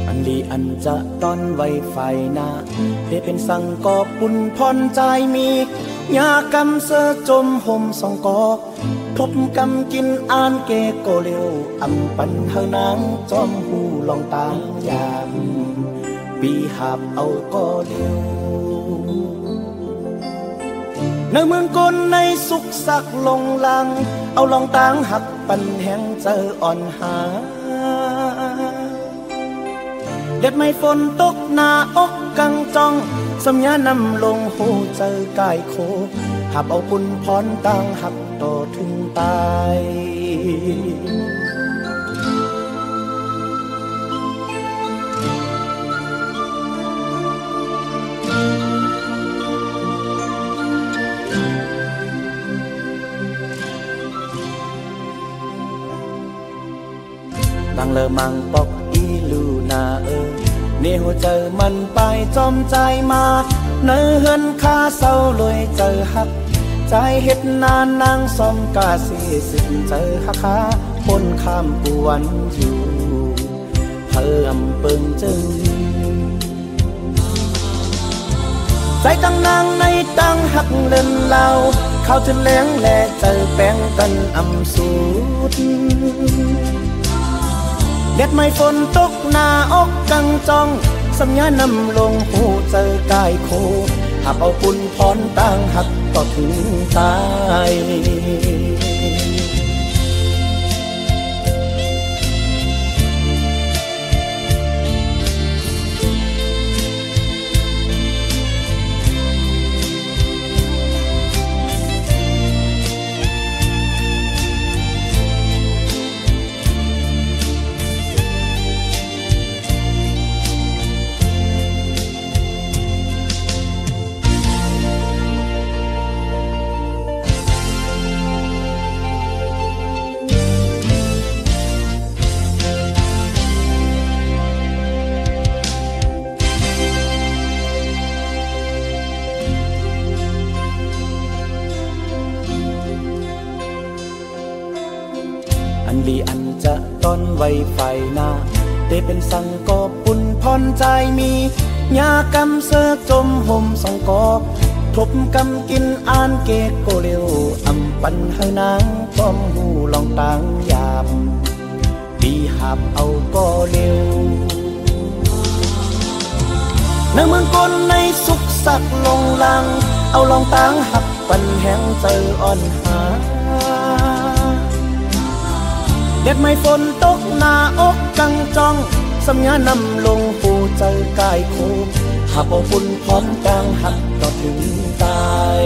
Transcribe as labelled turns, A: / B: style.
A: อันดีอันจะต้อนไว้ไฟนาได้เป็นสังกอปุ่นพรใจมียากำเสจมห่มสองกอทบกำกินอ่านเกโกเลียวอำปันเฮานางจอมหูลองตายามปีหาบเอาก็เลียวในเมืองกลในสุขสักลงลังเอาลองตางหักปันแห่งเจออ่อนหาเด็ดไม่ฝนตกหน้าอกกังจองสัญญานำลงหูเจอกายโคหับเอาปุ่นพรต่างหักต่อถึงตายบางเลอมังปอกอีลูนาเนหัวเจอมันไปจอมใจมาเนื้อเฮือนข้าเศร้าลอยเจอหักใจเฮ็ดนานนางสมกาสีสิเจอหักขาพ้นข้ามปวนอยู่เพิ่มเปิงจึงใจตั้งนางในตั้งหักเล่นเล่าเข้าถึงแหลงแหล่เจอแป้งกันอำสูดเด็ดไม่ฝนตกหน้าอกกังจองสัญญานำลงหูเจอกายโคหักเอาปุ่นพรต่างหักต่อถึงตายอันดีอันจะต้อนไว้ไฟนาได้เป็นสังกอปุ่นพรใจมียากำเสจมห่มสองกอทบกำกินอ่านเกโกเลียวอำปันเฮานางป้อมหูลองตางยามปีหาบเอาก็เลียวในเมืองกลในสุขสักลงลังเอาลองตางหักปันแห่งเจออ่อนหาเด็ดไม่ฝนตกหน้าอกกังจองสัญญานำลงหูเจอกายโคหับเอาปุ่นพร้อมกลางหักต่อถึงตาย